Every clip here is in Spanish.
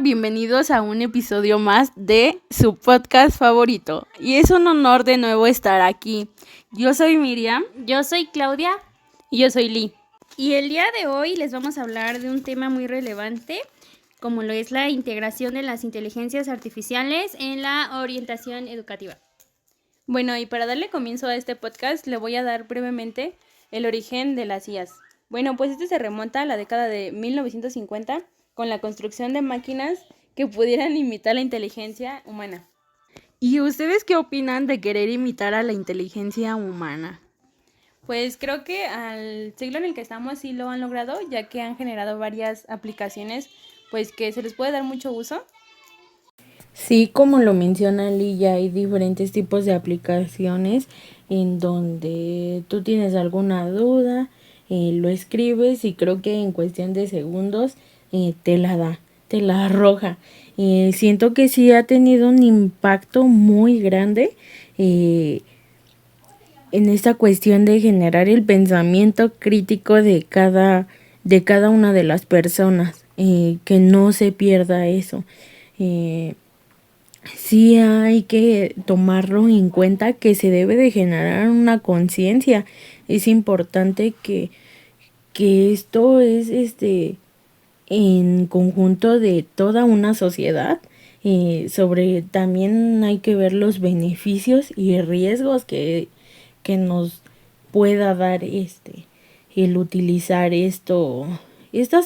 bienvenidos a un episodio más de su podcast favorito. Y es un honor de nuevo estar aquí. Yo soy Miriam. Yo soy Claudia. Y yo soy Lee. Y el día de hoy les vamos a hablar de un tema muy relevante, como lo es la integración de las inteligencias artificiales en la orientación educativa. Bueno, y para darle comienzo a este podcast, le voy a dar brevemente el origen de las IAs. Bueno, pues este se remonta a la década de 1950 con la construcción de máquinas que pudieran imitar la inteligencia humana. ¿Y ustedes qué opinan de querer imitar a la inteligencia humana? Pues creo que al siglo en el que estamos sí lo han logrado, ya que han generado varias aplicaciones pues que se les puede dar mucho uso. Sí, como lo menciona Lee, ya hay diferentes tipos de aplicaciones en donde tú tienes alguna duda, lo escribes y creo que en cuestión de segundos te la arroja. Siento que sí ha tenido un impacto muy grande en esta cuestión de generar el pensamiento crítico de cada una de las personas, que no se pierda eso. Sí hay que tomarlo en cuenta que se debe de generar una conciencia. Es importante que esto es en conjunto de toda una sociedad. Sobre también hay que ver los beneficios y riesgos que nos pueda dar el utilizar estos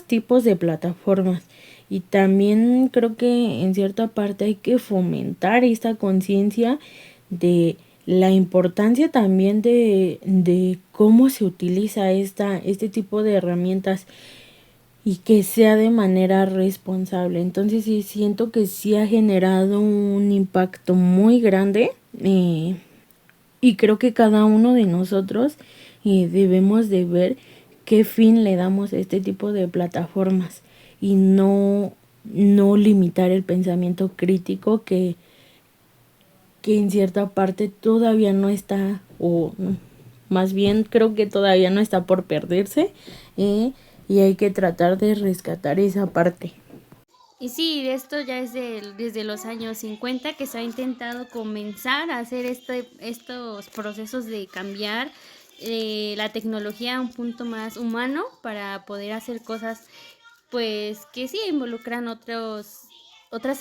tipos de plataformas. Y también creo que en cierta parte hay que fomentar esta conciencia de la importancia también de cómo se utiliza este tipo de herramientas y que sea de manera responsable. Entonces sí siento que sí ha generado un impacto muy grande, y creo que cada uno de nosotros debemos de ver qué fin le damos a este tipo de plataformas y no limitar el pensamiento crítico que en cierta parte todavía no está, o más bien creo que todavía no está por perderse, y hay que tratar de rescatar esa parte. Y sí, esto ya es desde los años 50 que se ha intentado comenzar a hacer estos procesos de cambiar la tecnología a un punto más humano para poder hacer cosas pues que sí involucran otras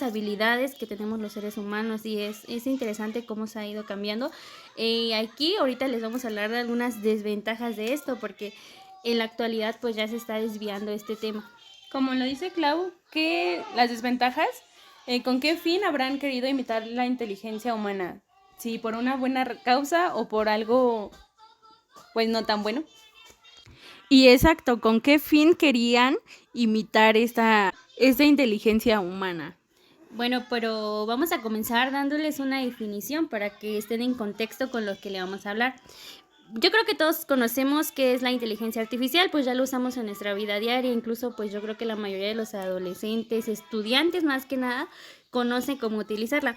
habilidades que tenemos los seres humanos, y es interesante cómo se ha ido cambiando. Aquí ahorita les vamos a hablar de algunas desventajas de esto, porque en la actualidad pues ya se está desviando este tema. Como lo dice Clau, que las desventajas, ¿con qué fin habrán querido imitar la inteligencia humana? ¿Si por una buena causa o por algo pues no tan bueno? Y exacto, ¿con qué fin querían imitar esta inteligencia humana? Bueno, pero vamos a comenzar dándoles una definición para que estén en contexto con lo que le vamos a hablar. Yo creo que todos conocemos qué es la inteligencia artificial, pues ya lo usamos en nuestra vida diaria, incluso pues yo creo que la mayoría de los adolescentes, estudiantes más que nada, conocen cómo utilizarla.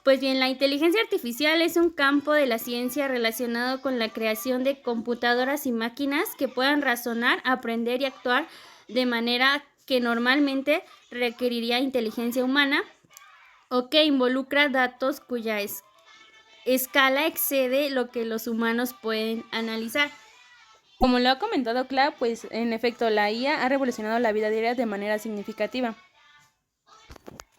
Pues bien, la inteligencia artificial es un campo de la ciencia relacionado con la creación de computadoras y máquinas que puedan razonar, aprender y actuar de manera que normalmente requeriría inteligencia humana, o que involucra datos cuya escala excede lo que los humanos pueden analizar. Como lo ha comentado Clau, pues en efecto la IA ha revolucionado la vida diaria de manera significativa.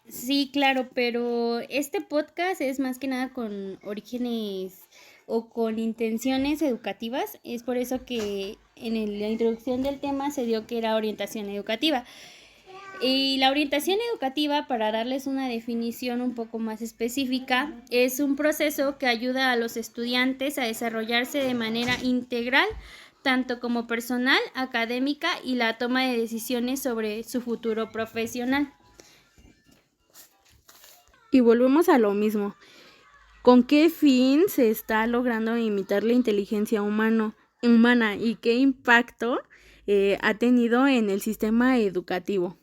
Sí, claro, pero este podcast es más que nada con orígenes o con intenciones educativas. Es por eso que la introducción del tema se dio que era orientación educativa. Y la orientación educativa, para darles una definición un poco más específica, es un proceso que ayuda a los estudiantes a desarrollarse de manera integral, tanto como personal, académica y la toma de decisiones sobre su futuro profesional. Y volvemos a lo mismo. ¿Con qué fin se está logrando imitar la inteligencia humana y qué impacto ha tenido en el sistema educativo?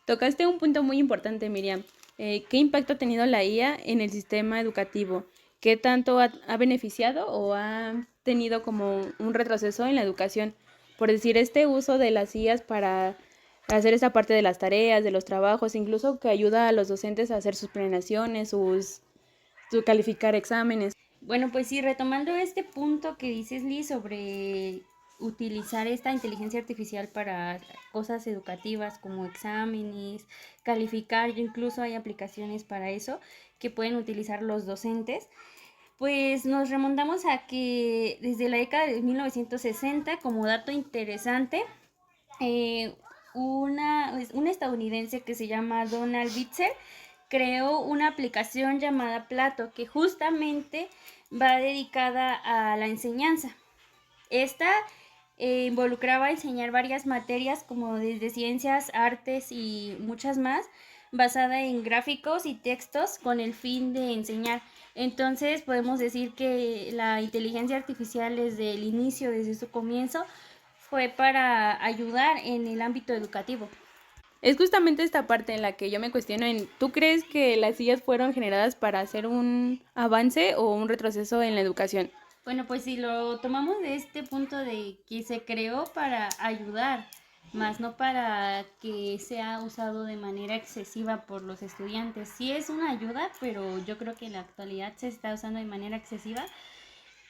Tocaste un punto muy importante, Miriam. ¿Qué impacto ha tenido la IA en el sistema educativo? ¿Qué tanto ha beneficiado o ha tenido como un retroceso en la educación? Por decir, este uso de las IAs para hacer esta parte de las tareas, de los trabajos, incluso que ayuda a los docentes a hacer sus planeaciones, su calificar exámenes. Bueno, pues sí, retomando este punto que dices, Liz, sobre utilizar esta inteligencia artificial para cosas educativas como exámenes, calificar, incluso hay aplicaciones para eso que pueden utilizar los docentes. Pues nos remontamos a que desde la década de 1960, como dato interesante, un estadounidense que se llama Donald Bitzer creó una aplicación llamada Plato que justamente va dedicada a la enseñanza. Esta involucraba enseñar varias materias como desde ciencias, artes y muchas más, basada en gráficos y textos con el fin de enseñar. Entonces podemos decir que la inteligencia artificial desde el inicio, desde su comienzo, fue para ayudar en el ámbito educativo. Es justamente esta parte en la que yo me cuestiono ¿tú crees que las sillas fueron generadas para hacer un avance o un retroceso en la educación? Bueno, pues si lo tomamos de este punto de que se creó para ayudar, más no para que sea usado de manera excesiva por los estudiantes. Sí es una ayuda, pero yo creo que en la actualidad se está usando de manera excesiva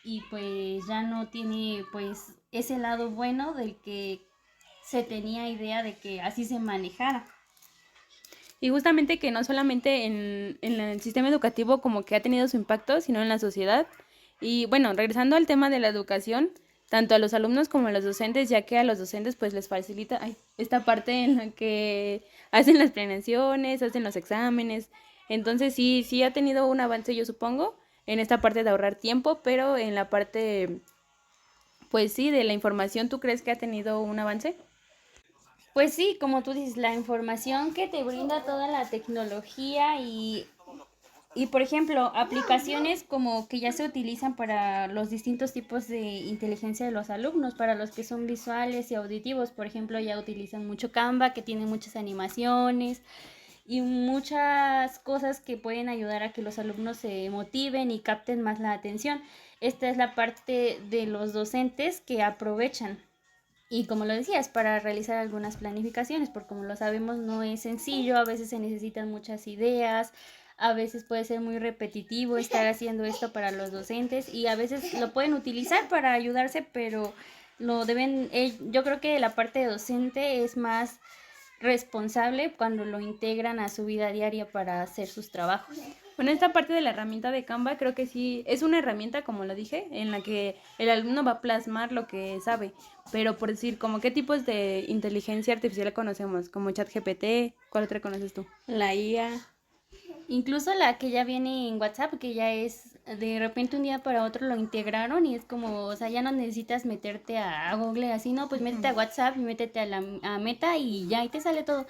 y pues ya no tiene pues ese lado bueno del que se tenía idea de que así se manejara. Y justamente que no solamente en el sistema educativo como que ha tenido su impacto, sino en la sociedad. Y bueno, regresando al tema de la educación, tanto a los alumnos como a los docentes, ya que a los docentes pues les facilita esta parte en la que hacen las planeaciones, hacen los exámenes. Entonces sí ha tenido un avance, yo supongo, en esta parte de ahorrar tiempo, pero en la parte, pues sí, de la información, ¿tú crees que ha tenido un avance? Pues sí, como tú dices, la información que te brinda toda la tecnología y por ejemplo, aplicaciones como que ya se utilizan para los distintos tipos de inteligencia de los alumnos, para los que son visuales y auditivos, por ejemplo, ya utilizan mucho Canva, que tiene muchas animaciones y muchas cosas que pueden ayudar a que los alumnos se motiven y capten más la atención. Esta es la parte de los docentes que aprovechan. Y como lo decías, para realizar algunas planificaciones, porque como lo sabemos no es sencillo, a veces se necesitan muchas ideas, a veces puede ser muy repetitivo estar haciendo esto para los docentes y a veces lo pueden utilizar para ayudarse, pero lo deben, yo creo que la parte docente es más responsable cuando lo integran a su vida diaria para hacer sus trabajos. Bueno, esta parte de la herramienta de Canva creo que sí es una herramienta, como lo dije, en la que el alumno va a plasmar lo que sabe, pero por decir, como qué tipos de inteligencia artificial conocemos, como ChatGPT, ¿cuál otra conoces tú? La IA. Incluso la que ya viene en WhatsApp, que ya es de repente un día para otro lo integraron y es como, o sea, ya no necesitas meterte a Google así, no, pues métete a WhatsApp y métete a Meta y ya, y te sale todo.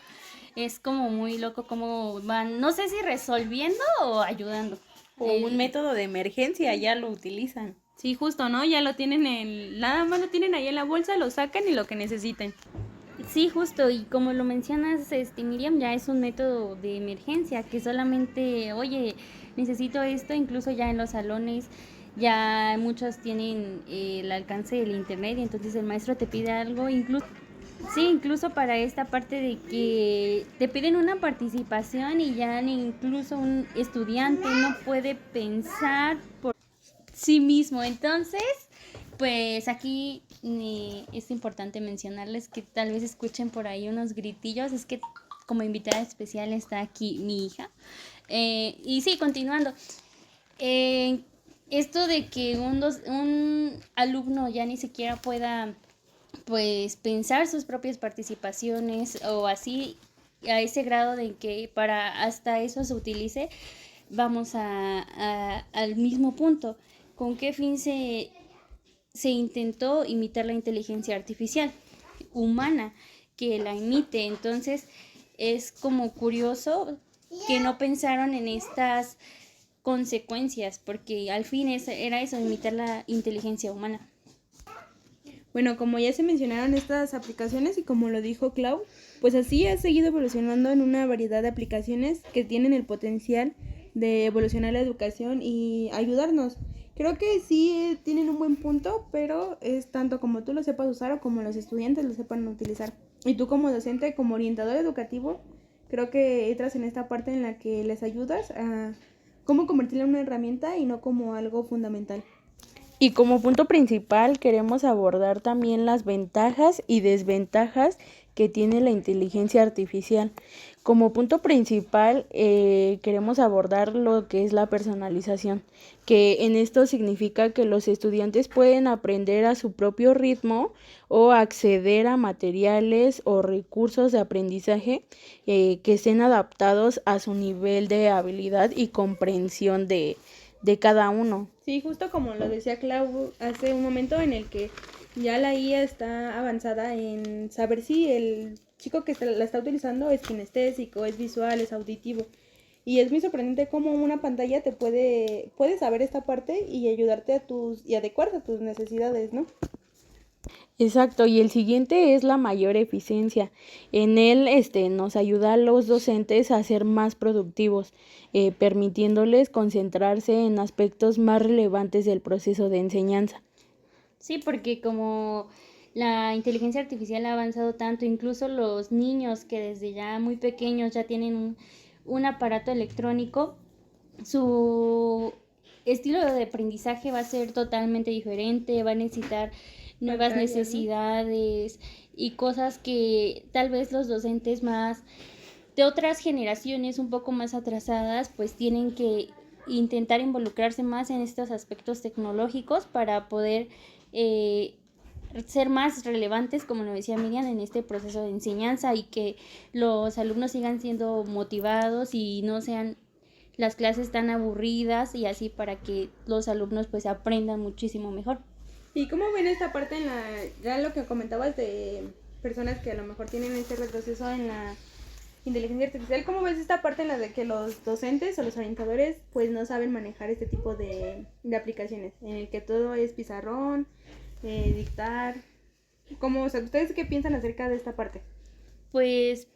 Es como muy loco cómo van, no sé si resolviendo o ayudando. O un método de emergencia, ya lo utilizan. Sí, justo, ¿no? Ya lo tienen nada más lo tienen ahí en la bolsa, lo sacan y lo que necesiten. Sí, justo, y como lo mencionas, Miriam, ya es un método de emergencia que solamente, oye, necesito esto, incluso ya en los salones ya muchos tienen el alcance del internet y entonces el maestro te pide algo, incluso sí, incluso para esta parte de que te piden una participación y ya incluso un estudiante no puede pensar por sí mismo. Entonces, pues aquí es importante mencionarles que tal vez escuchen por ahí unos gritillos. Es que como invitada especial está aquí mi hija. Y sí, continuando. Esto de que un alumno ya ni siquiera pueda pues pensar sus propias participaciones o así a ese grado de que para hasta eso se utilice, vamos al mismo punto. ¿Con qué fin se intentó imitar la inteligencia artificial humana que la imite? Entonces es como curioso que no pensaron en estas consecuencias, porque al fin era eso, imitar la inteligencia humana. Bueno, como ya se mencionaron estas aplicaciones y como lo dijo Clau, pues así ha seguido evolucionando en una variedad de aplicaciones que tienen el potencial de evolucionar la educación y ayudarnos. Creo que sí tienen un buen punto, pero es tanto como tú lo sepas usar o como los estudiantes lo sepan utilizar. Y tú como docente, como orientador educativo, creo que entras en esta parte en la que les ayudas a cómo convertirla en una herramienta y no como algo fundamental. Y como punto principal queremos abordar también las ventajas y desventajas que tiene la inteligencia artificial. Como punto principal queremos abordar lo que es la personalización, que en esto significa que los estudiantes pueden aprender a su propio ritmo o acceder a materiales o recursos de aprendizaje que estén adaptados a su nivel de habilidad y comprensión de cada uno. Sí, justo como lo decía Clau hace un momento en el que ya la IA está avanzada en saber si el chico que la está utilizando es kinestésico, es visual, es auditivo. Y es muy sorprendente cómo una pantalla te puede saber esta parte y ayudarte y adecuarte a tus necesidades, ¿no? Exacto, y el siguiente es la mayor eficiencia. En él nos ayuda a los docentes a ser más productivos, permitiéndoles concentrarse en aspectos más relevantes del proceso de enseñanza. Sí, porque como la inteligencia artificial ha avanzado tanto, incluso los niños que desde ya muy pequeños ya tienen un aparato electrónico, su estilo de aprendizaje va a ser totalmente diferente, va a necesitar nuevas Pantallas, ¿no? necesidades y cosas que tal vez los docentes más de otras generaciones un poco más atrasadas pues tienen que intentar involucrarse más en estos aspectos tecnológicos para poder eh, ser más relevantes, como lo decía Miriam, en este proceso de enseñanza y que los alumnos sigan siendo motivados y no sean las clases tan aburridas y así para que los alumnos pues aprendan muchísimo mejor. ¿Y cómo ven esta parte ya lo que comentabas de personas que a lo mejor tienen este retroceso en la inteligencia artificial? ¿Cómo ves esta parte en la de que los docentes o los orientadores pues no saben manejar este tipo de aplicaciones? En el que todo es pizarrón, dictar. ¿Cómo, o sea, ustedes qué piensan acerca de esta parte? Pues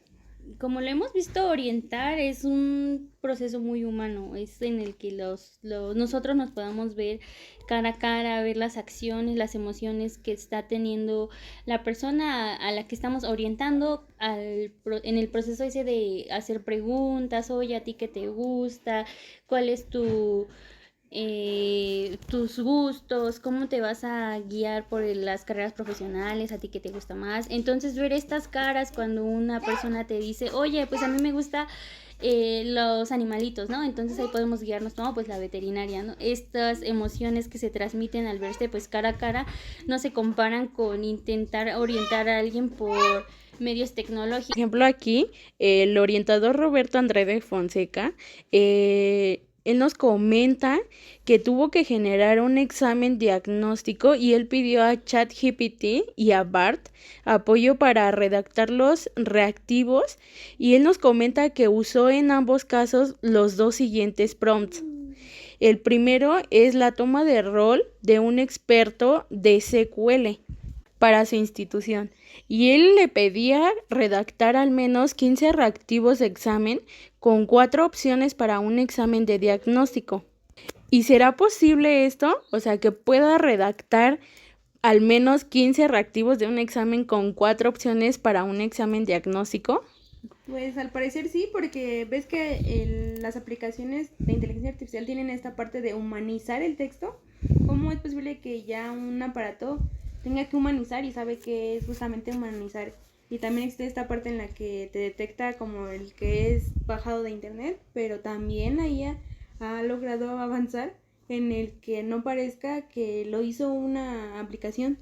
como lo hemos visto, orientar es un proceso muy humano, es en el que nosotros nos podamos ver cara a cara, ver las acciones, las emociones que está teniendo la persona a la que estamos orientando en el proceso ese de hacer preguntas, oye, ¿a ti qué te gusta? ¿Cuál es tus gustos, cómo te vas a guiar por las carreras profesionales, a ti qué te gusta más? Entonces ver estas caras cuando una persona te dice, oye, pues a mí me gusta los animalitos, ¿no? Entonces ahí podemos guiarnos, no, pues la veterinaria, ¿no? Estas emociones que se transmiten al verse pues cara a cara no se comparan con intentar orientar a alguien por medios tecnológicos. Por ejemplo, aquí el orientador Roberto Andrade Fonseca, él nos comenta que tuvo que generar un examen diagnóstico y él pidió a ChatGPT y a BART apoyo para redactar los reactivos y él nos comenta que usó en ambos casos los dos siguientes prompts. El primero es la toma de rol de un experto de SQL para su institución y él le pedía redactar al menos 15 reactivos de examen con 4 opciones para un examen de diagnóstico. ¿Y será posible esto? O sea, que pueda redactar al menos 15 reactivos de un examen con 4 opciones para un examen diagnóstico. Pues al parecer sí, porque ves que las aplicaciones de inteligencia artificial tienen esta parte de humanizar el texto. ¿Cómo es posible que ya un aparato tenga que humanizar y sabe que es justamente humanizar? Y también existe esta parte en la que te detecta como el que es bajado de internet, pero también la IA ha logrado avanzar en el que no parezca que lo hizo una aplicación.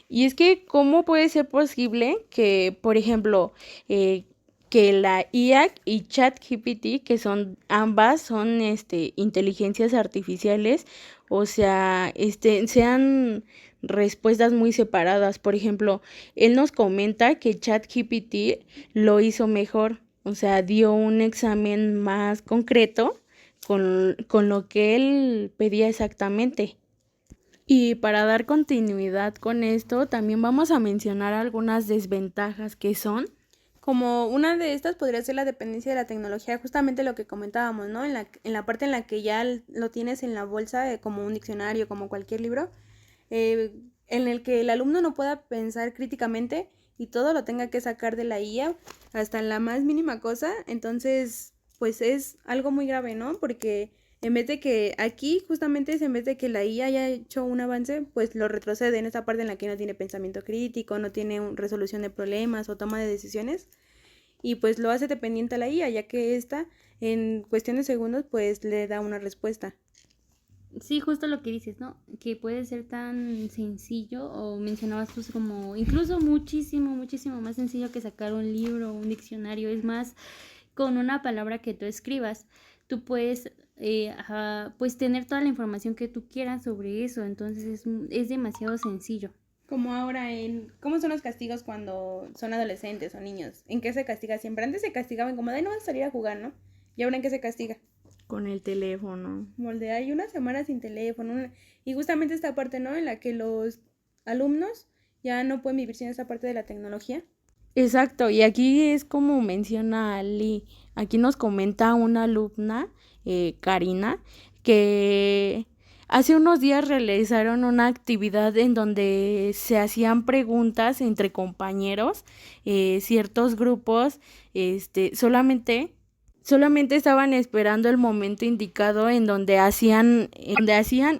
Y es que, ¿cómo puede ser posible que, por ejemplo, que la IA y ChatGPT, que son ambas son inteligencias artificiales, o sea, sean respuestas muy separadas? Por ejemplo, él nos comenta que ChatGPT lo hizo mejor, o sea, dio un examen más concreto con lo que él pedía exactamente. Y para dar continuidad con esto, también vamos a mencionar algunas desventajas que son. Como una de estas podría ser la dependencia de la tecnología, justamente lo que comentábamos, ¿no? En la parte en la que ya lo tienes en la bolsa, como un diccionario, como cualquier libro, en el que el alumno no pueda pensar críticamente y todo lo tenga que sacar de la IA hasta la más mínima cosa, entonces pues es algo muy grave, ¿no? Porque en vez de que aquí justamente en vez de que la IA haya hecho un avance, pues lo retrocede en esa parte en la que no tiene pensamiento crítico, no tiene resolución de problemas o toma de decisiones y pues lo hace dependiente a la IA, ya que esta en cuestión de segundos pues le da una respuesta. Sí, justo lo que dices, ¿no? Que puede ser tan sencillo, o mencionabas tú como incluso muchísimo, muchísimo más sencillo que sacar un libro o un diccionario. Es más, con una palabra que tú escribas, tú puedes pues tener toda la información que tú quieras sobre eso. Entonces es demasiado sencillo. Como ahora ¿cómo son los castigos cuando son adolescentes o niños? ¿En qué se castiga siempre? Antes se castigaban como de no vas a salir a jugar, ¿no? ¿Y ahora en qué se castiga? Con el teléfono. Molde, hay una semana sin teléfono. Y justamente esta parte, ¿no? En la que los alumnos ya no pueden vivir sin esa parte de la tecnología. Exacto, y aquí es como menciona Ali, aquí nos comenta una alumna, Karina, que hace unos días realizaron una actividad en donde se hacían preguntas entre compañeros, ciertos grupos, solamente estaban esperando el momento indicado en donde hacían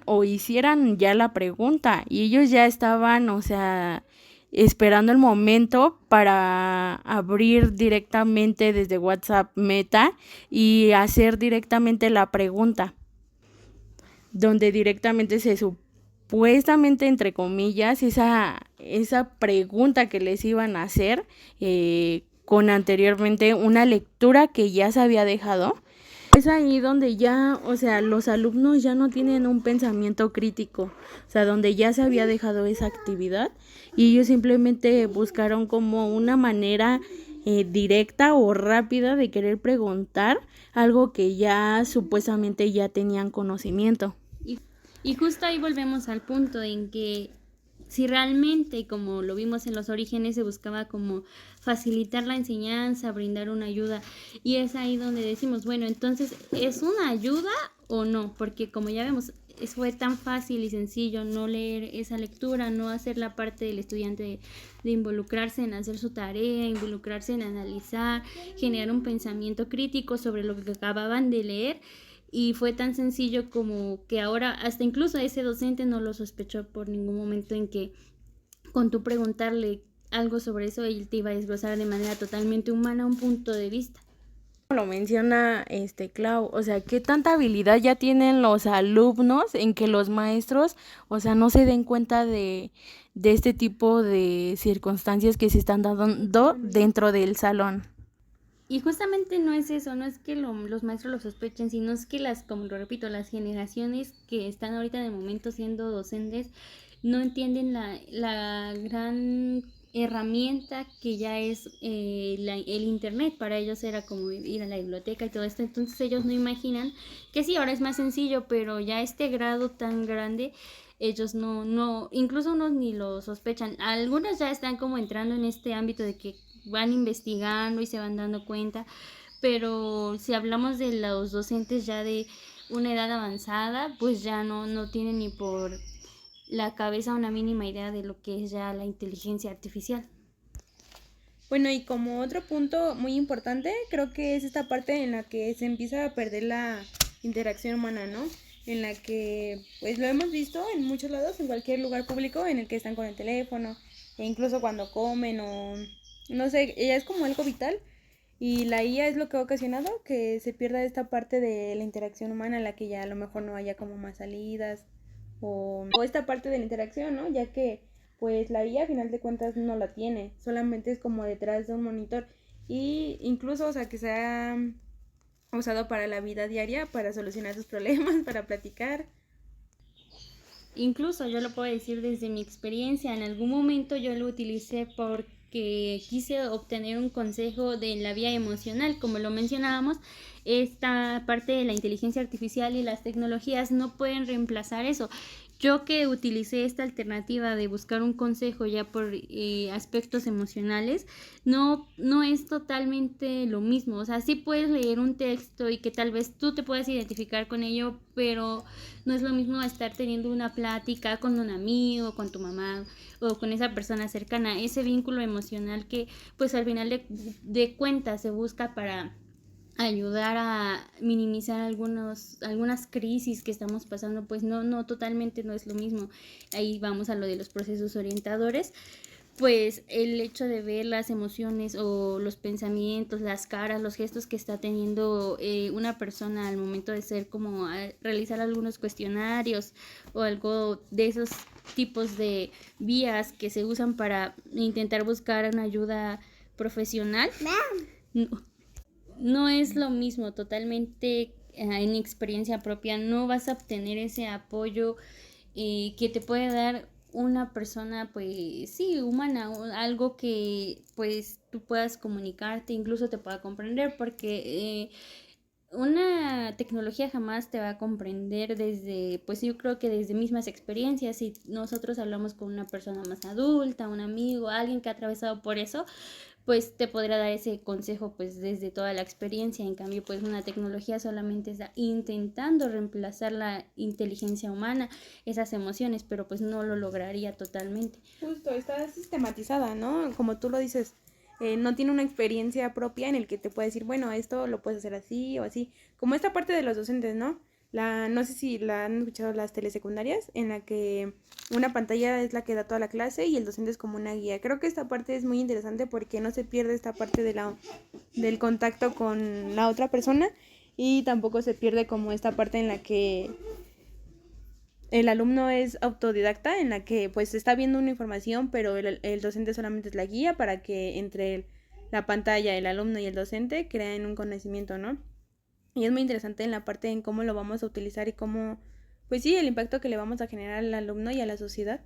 o hicieran ya la pregunta, y ellos ya estaban, o sea, esperando el momento para abrir directamente desde WhatsApp Meta y hacer directamente la pregunta, donde directamente se supuestamente, entre comillas, esa pregunta que les iban a hacer, con anteriormente una lectura que ya se había dejado. Es ahí donde ya, o sea, los alumnos ya no tienen un pensamiento crítico, o sea, donde ya se había dejado esa actividad y ellos simplemente buscaron como una manera directa o rápida de querer preguntar algo que ya supuestamente ya tenían conocimiento. Y justo ahí volvemos al punto en que si realmente, como lo vimos en los orígenes, se buscaba como facilitar la enseñanza, brindar una ayuda, y es ahí donde decimos, bueno, entonces, ¿es una ayuda o no? Porque como ya vemos, fue tan fácil y sencillo no leer esa lectura, no hacer la parte del estudiante de involucrarse en hacer su tarea, involucrarse en analizar, generar un pensamiento crítico sobre lo que acababan de leer. Y fue tan sencillo como que ahora hasta incluso ese docente no lo sospechó por ningún momento, en que con tú preguntarle algo sobre eso, él te iba a desglosar de manera totalmente humana un punto de vista. Lo menciona Clau, o sea, qué tanta habilidad ya tienen los alumnos en que los maestros, o sea, no se den cuenta de este tipo de circunstancias que se están dando dentro del salón. Y justamente no es eso, no es que los maestros lo sospechen, sino es que como lo repito, las generaciones que están ahorita en el momento siendo docentes no entienden la gran herramienta que ya es el internet. Para ellos era como ir a la biblioteca y todo esto, entonces ellos no imaginan que sí, ahora es más sencillo, pero ya este grado tan grande ellos no, incluso unos ni lo sospechan. Algunos ya están como entrando en este ámbito de que van investigando y se van dando cuenta, pero si hablamos de los docentes ya de una edad avanzada, pues ya no tienen ni por la cabeza una mínima idea de lo que es ya la inteligencia artificial. Bueno, y como otro punto muy importante, creo que es esta parte en la que se empieza a perder la interacción humana, ¿no? En la que, pues lo hemos visto en muchos lados, en cualquier lugar público, en el que están con el teléfono, e incluso cuando comen o, no sé, ella es como algo vital. Y la IA es lo que ha ocasionado que se pierda esta parte de la interacción humana, en la que ya a lo mejor no haya como más salidas o esta parte de la interacción, ¿no? Ya que pues la IA a final de cuentas no la tiene, solamente es como detrás de un monitor y incluso, o sea, que se ha usado para la vida diaria, para solucionar sus problemas, para platicar. Incluso yo lo puedo decir desde mi experiencia, en algún momento yo lo utilicé porque quise obtener un consejo de la vía emocional. Como lo mencionábamos, esta parte de la inteligencia artificial y las tecnologías no pueden reemplazar eso. Yo que utilicé esta alternativa de buscar un consejo ya por aspectos emocionales, no es totalmente lo mismo. O sea, sí puedes leer un texto y que tal vez tú te puedas identificar con ello, pero no es lo mismo estar teniendo una plática con un amigo, con tu mamá o con esa persona cercana. Ese vínculo emocional que pues al final de cuentas se busca para ayudar a minimizar algunas crisis que estamos pasando, pues totalmente no es lo mismo. Ahí vamos a lo de los procesos orientadores, pues el hecho de ver las emociones o los pensamientos, las caras, los gestos que está teniendo una persona al momento de ser como realizar algunos cuestionarios o algo de esos tipos de vías que se usan para intentar buscar una ayuda profesional. No, no es lo mismo, totalmente en experiencia propia, no vas a obtener ese apoyo que te puede dar una persona, pues sí, humana, algo que pues tú puedas comunicarte, incluso te pueda comprender, porque una tecnología jamás te va a comprender desde, pues yo creo que desde mismas experiencias. Si nosotros hablamos con una persona más adulta, un amigo, alguien que ha atravesado por eso, pues te podrá dar ese consejo pues desde toda la experiencia. En cambio, pues una tecnología solamente está intentando reemplazar la inteligencia humana, esas emociones, pero pues no lo lograría totalmente. Justo, está sistematizada, ¿no? Como tú lo dices, no tiene una experiencia propia en el que te puede decir, bueno, esto lo puedes hacer así o así. Como esta parte de los docentes, ¿no? No sé si la han escuchado las telesecundarias, en la que una pantalla es la que da toda la clase y el docente es como una guía. Creo que esta parte es muy interesante porque no se pierde esta parte del contacto con la otra persona y tampoco se pierde como esta parte en la que el alumno es autodidacta, en la que pues está viendo una información, pero el docente solamente es la guía para que entre la pantalla, el alumno y el docente creen un conocimiento, ¿no? Y es muy interesante en la parte en cómo lo vamos a utilizar y cómo, pues sí, el impacto que le vamos a generar al alumno y a la sociedad.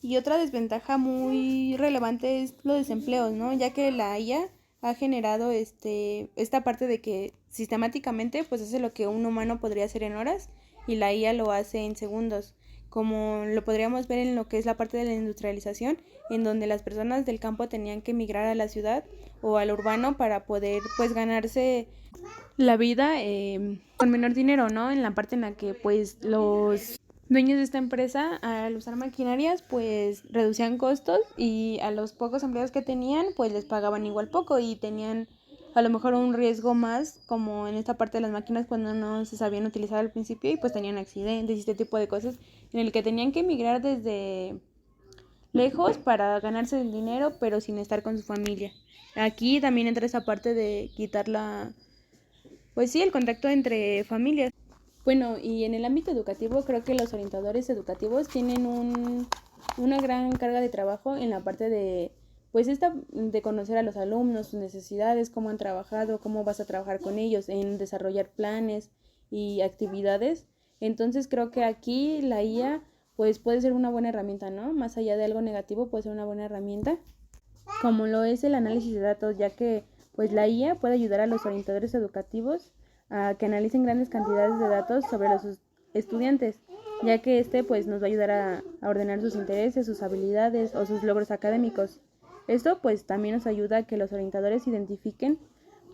Y otra desventaja muy relevante es los desempleos, ¿no? Ya que la IA ha generado esta parte de que sistemáticamente pues hace lo que un humano podría hacer en horas y la IA lo hace en segundos, como lo podríamos ver en lo que es la parte de la industrialización, en donde las personas del campo tenían que emigrar a la ciudad o al urbano para poder pues ganarse la vida con menor dinero, ¿no? En la parte en la que pues los dueños de esta empresa al usar maquinarias pues reducían costos y a los pocos empleados que tenían pues les pagaban igual poco y tenían a lo mejor un riesgo más como en esta parte de las máquinas cuando no se sabían utilizar al principio y pues tenían accidentes y este tipo de cosas en el que tenían que emigrar desde lejos para ganarse el dinero pero sin estar con su familia. Aquí también entra esa parte de quitar pues sí, el contacto entre familias. Bueno, y en el ámbito educativo creo que los orientadores educativos tienen una gran carga de trabajo en la parte de, pues de conocer a los alumnos, sus necesidades, cómo han trabajado, cómo vas a trabajar con ellos, en desarrollar planes y actividades. Entonces creo que aquí la IA pues puede ser una buena herramienta, ¿no? Más allá de algo negativo puede ser una buena herramienta, como lo es el análisis de datos, ya que pues la IA puede ayudar a los orientadores educativos a que analicen grandes cantidades de datos sobre los estudiantes, ya que pues nos va a ayudar a ordenar sus intereses, sus habilidades o sus logros académicos. Esto pues también nos ayuda a que los orientadores identifiquen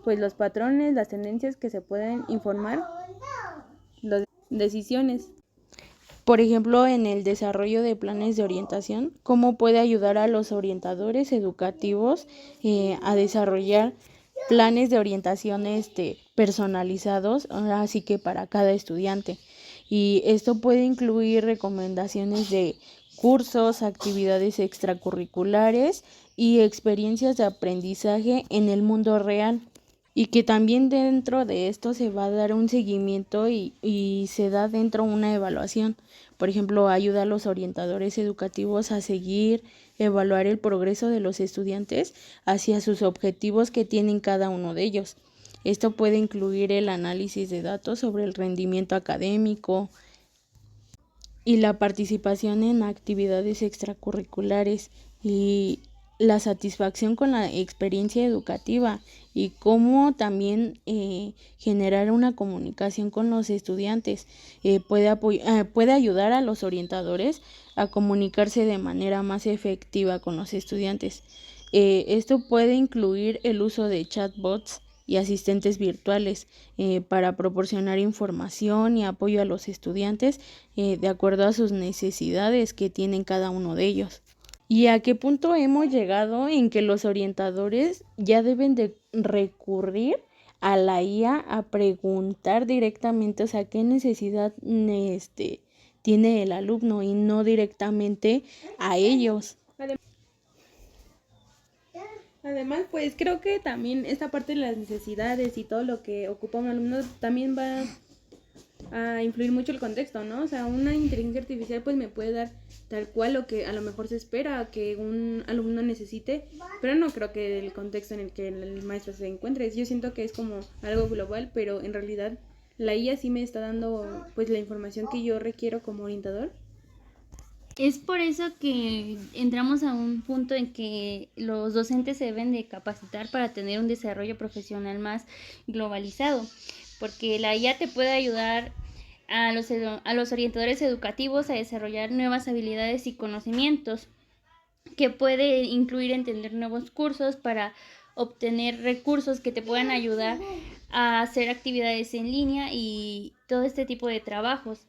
pues los patrones, las tendencias que se pueden informar, las decisiones. Por ejemplo, en el desarrollo de planes de orientación, ¿cómo puede ayudar a los orientadores educativos a desarrollar planes de orientación personalizados, así que para cada estudiante? Y esto puede incluir recomendaciones de cursos, actividades extracurriculares y experiencias de aprendizaje en el mundo real. Y que también dentro de esto se va a dar un seguimiento y se da dentro una evaluación. Por ejemplo, ayuda a los orientadores educativos a seguir, evaluar el progreso de los estudiantes hacia sus objetivos que tienen cada uno de ellos. Esto puede incluir el análisis de datos sobre el rendimiento académico y la participación en actividades extracurriculares y la satisfacción con la experiencia educativa y cómo también generar una comunicación con los estudiantes. Puede ayudar a los orientadores a comunicarse de manera más efectiva con los estudiantes. Esto puede incluir el uso de chatbots y asistentes virtuales para proporcionar información y apoyo a los estudiantes de acuerdo a sus necesidades que tienen cada uno de ellos. ¿Y a qué punto hemos llegado en que los orientadores ya deben de recurrir a la IA a preguntar directamente, o sea, qué necesidad tiene el alumno y no directamente a ellos? Además, pues creo que también esta parte de las necesidades y todo lo que ocupa un alumno también va a influir mucho el contexto, ¿no? O sea, una inteligencia artificial pues me puede dar tal cual lo que a lo mejor se espera que un alumno necesite, pero no creo que el contexto en el que el maestro se encuentre. Yo siento que es como algo global, pero en realidad la IA sí me está dando pues la información que yo requiero como orientador. Es por eso que entramos a un punto en que los docentes se deben de capacitar para tener un desarrollo profesional más globalizado, porque la IA te puede ayudar a los orientadores educativos a desarrollar nuevas habilidades y conocimientos, que puede incluir entender nuevos cursos para obtener recursos que te puedan ayudar a hacer actividades en línea y todo este tipo de trabajos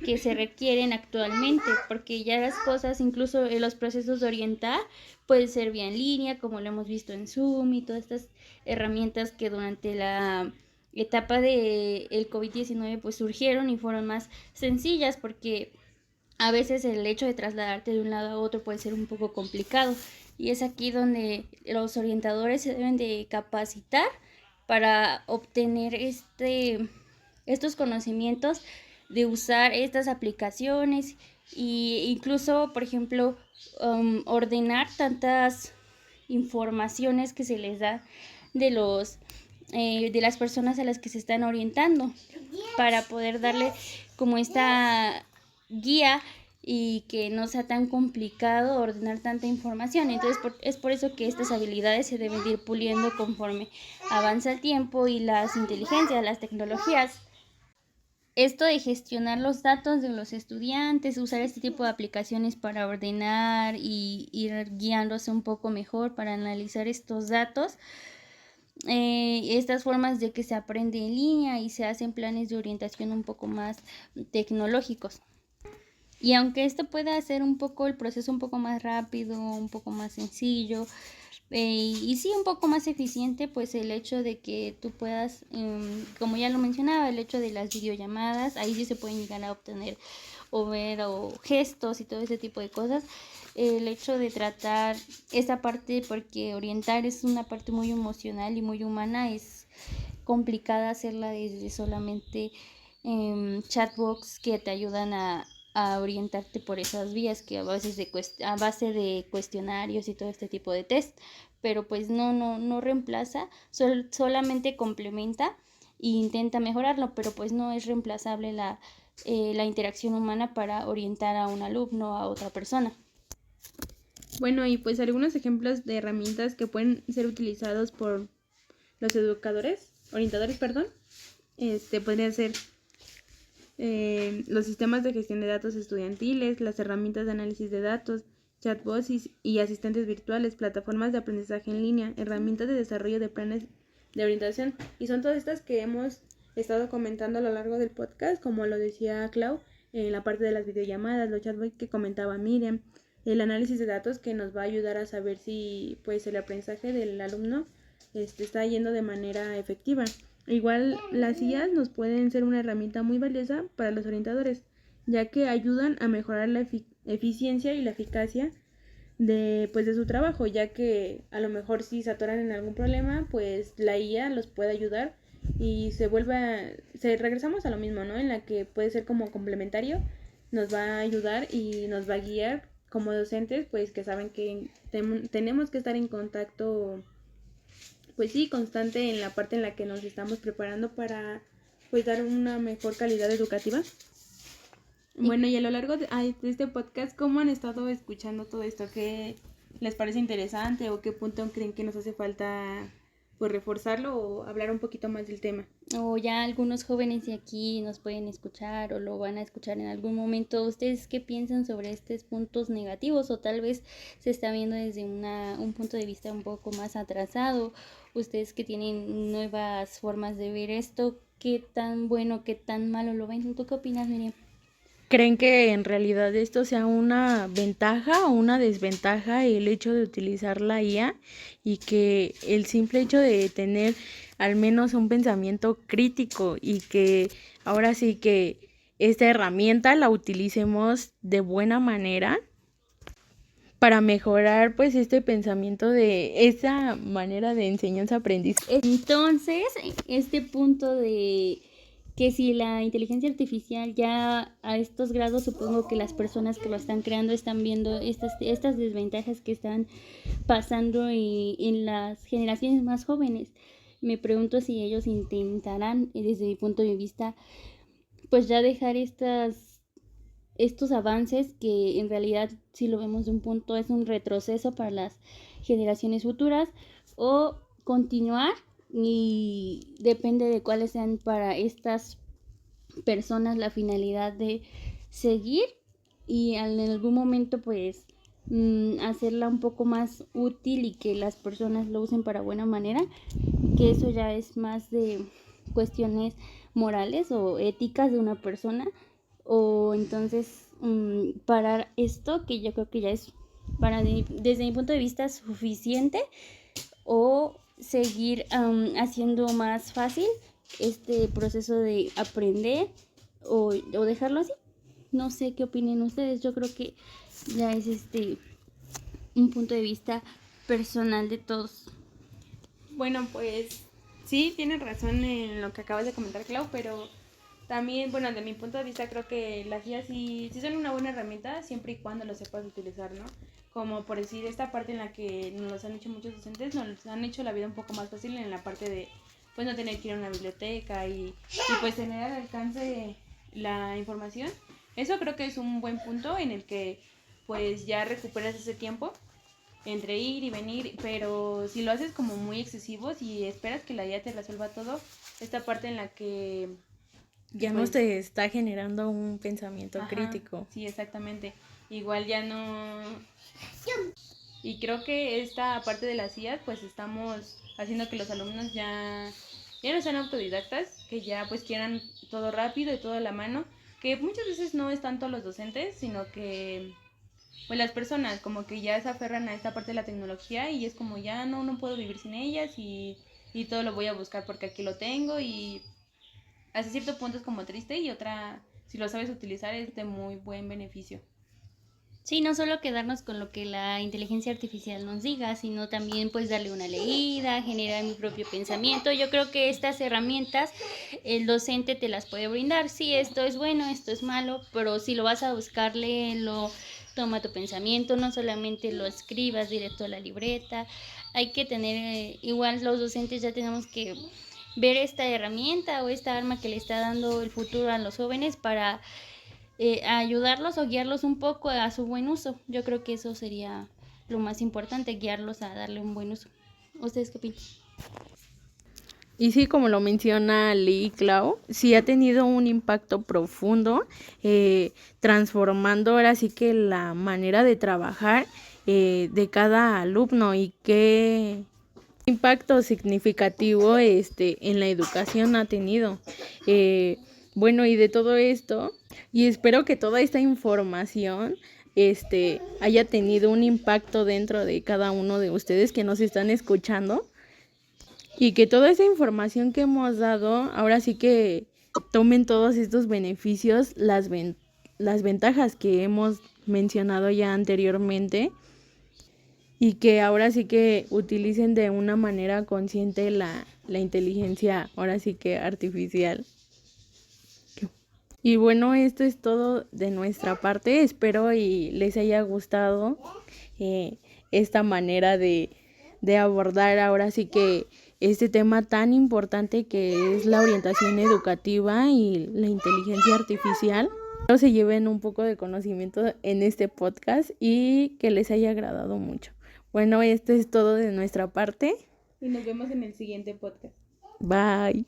que se requieren actualmente, porque ya las cosas, incluso en los procesos de orientar, puede ser vía en línea, como lo hemos visto en Zoom y todas estas herramientas que durante la etapa de el COVID-19 pues surgieron y fueron más sencillas, porque a veces el hecho de trasladarte de un lado a otro puede ser un poco complicado, y es aquí donde los orientadores se deben de capacitar para obtener estos conocimientos de usar estas aplicaciones e incluso, por ejemplo, ordenar tantas informaciones que se les da de de las personas a las que se están orientando, para poder darle como esta guía y que no sea tan complicado ordenar tanta información. Entonces es por eso que estas habilidades se deben ir puliendo conforme avanza el tiempo y las inteligencias, las tecnologías. Esto de gestionar los datos de los estudiantes, usar este tipo de aplicaciones para ordenar y ir guiándose un poco mejor para analizar estos datos, estas formas de que se aprende en línea y se hacen planes de orientación un poco más tecnológicos. Y aunque esto pueda hacer un poco el proceso un poco más rápido, un poco más sencillo, y sí un poco más eficiente, pues el hecho de que tú puedas, como ya lo mencionaba, el hecho de las videollamadas, ahí sí se pueden llegar a obtener o ver o gestos y todo ese tipo de cosas. El hecho de tratar esa parte, porque orientar es una parte muy emocional y muy humana, es complicada hacerla desde solamente chatbots que te ayudan a orientarte por esas vías, que a veces a base de cuestionarios y todo este tipo de test, pero pues no reemplaza, solamente complementa e intenta mejorarlo, pero pues no es reemplazable la interacción humana para orientar a un alumno o a otra persona. Bueno, y pues algunos ejemplos de herramientas que pueden ser utilizados por los orientadores, perdón, podrían ser los sistemas de gestión de datos estudiantiles, las herramientas de análisis de datos, chatbots y asistentes virtuales, plataformas de aprendizaje en línea, herramientas de desarrollo de planes de orientación. Y son todas estas que hemos estado comentando a lo largo del podcast, como lo decía Clau, en la parte de las videollamadas, los chatbots que comentaba Miriam, el análisis de datos que nos va a ayudar a saber si pues el aprendizaje del alumno está yendo de manera efectiva. Igual las IAs nos pueden ser una herramienta muy valiosa para los orientadores, ya que ayudan a mejorar la eficiencia y la eficacia de su trabajo, ya que a lo mejor si se atoran en algún problema, pues la IA los puede ayudar y regresamos a lo mismo, ¿no? En la que puede ser como complementario, nos va a ayudar y nos va a guiar como docentes, pues que saben que tenemos que estar en contacto pues sí, constante en la parte en la que nos estamos preparando para pues dar una mejor calidad educativa. Bueno, y a lo largo de este podcast, ¿cómo han estado escuchando todo esto? ¿Qué les parece interesante o qué punto creen que nos hace falta pues reforzarlo o hablar un poquito más del tema. O ya algunos jóvenes de aquí nos pueden escuchar o lo van a escuchar en algún momento. ¿Ustedes qué piensan sobre estos puntos negativos? O tal vez se está viendo desde un punto de vista un poco más atrasado. Ustedes que tienen nuevas formas de ver esto, ¿qué tan bueno, qué tan malo lo ven? ¿Tú qué opinas, Miriam? ¿Creen que en realidad esto sea una ventaja o una desventaja el hecho de utilizar la IA y que el simple hecho de tener al menos un pensamiento crítico y que ahora sí que esta herramienta la utilicemos de buena manera para mejorar pues este pensamiento de esa manera de enseñanza-aprendizaje? Entonces, este punto de que si la inteligencia artificial ya a estos grados, supongo que las personas que lo están creando están viendo estas desventajas que están pasando en las generaciones más jóvenes. Me pregunto si ellos intentarán, desde mi punto de vista, pues ya dejar estos avances que en realidad, si lo vemos de un punto, es un retroceso para las generaciones futuras, o continuar, y depende de cuáles sean para estas personas la finalidad de seguir y en algún momento pues hacerla un poco más útil y que las personas lo usen para buena manera, que eso ya es más de cuestiones morales o éticas de una persona, o entonces parar esto, que yo creo que ya es desde mi punto de vista suficiente, o seguir haciendo más fácil este proceso de aprender, o dejarlo así. No sé qué opinen ustedes. Yo creo que ya es un punto de vista personal de todos. Bueno, pues sí, tienes razón en lo que acabas de comentar, Clau, pero también, bueno, de mi punto de vista creo que las guías sí son una buena herramienta siempre y cuando lo sepas utilizar, ¿no? Como por decir esta parte en la que nos han hecho muchos docentes, nos han hecho la vida un poco más fácil en la parte de pues no tener que ir a una biblioteca y pues tener al alcance la información. Eso creo que es un buen punto en el que pues ya recuperas ese tiempo entre ir y venir, pero si lo haces como muy excesivo, si esperas que la IA te resuelva todo, esta parte en la que Ya pues, no te está generando un pensamiento ajá, crítico. sí, exactamente. Igual ya no. Y creo que esta parte de las IAs, pues estamos haciendo que los alumnos ya no sean autodidactas, que ya pues quieran todo rápido y todo a la mano, que muchas veces no es tanto los docentes, sino que pues las personas como que ya se aferran a esta parte de la tecnología y es como ya no puedo vivir sin ellas y todo lo voy a buscar porque aquí lo tengo y hasta cierto punto es como triste y otra, si lo sabes utilizar, es de muy buen beneficio. Sí, no solo quedarnos con lo que la inteligencia artificial nos diga, sino también pues darle una leída, generar mi propio pensamiento. Yo creo que estas herramientas el docente te las puede brindar. Sí, esto es bueno, esto es malo, pero si lo vas a buscar, léelo, toma tu pensamiento, no solamente lo escribas directo a la libreta. Hay que tener, igual los docentes ya tenemos que ver esta herramienta o esta arma que le está dando el futuro a los jóvenes para ayudarlos o guiarlos un poco a su buen uso. Yo creo que eso sería lo más importante, guiarlos a darle un buen uso. ¿Ustedes qué opinan? Y sí, como lo menciona Lee Clau, sí ha tenido un impacto profundo, transformando ahora sí que la manera de trabajar de cada alumno y qué impacto significativo en la educación ha tenido. Bueno, y de todo esto, y espero que toda esta información haya tenido un impacto dentro de cada uno de ustedes que nos están escuchando. Y que toda esa información que hemos dado, ahora sí que tomen todos estos beneficios, las ventajas que hemos mencionado ya anteriormente, y que ahora sí que utilicen de una manera consciente la inteligencia, ahora sí que artificial. Y bueno, esto es todo de nuestra parte. Espero y les haya gustado esta manera de abordar ahora sí que este tema tan importante que es la orientación educativa y la inteligencia artificial. Espero se lleven un poco de conocimiento en este podcast y que les haya agradado mucho. Bueno, esto es todo de nuestra parte. Y nos vemos en el siguiente podcast. Bye.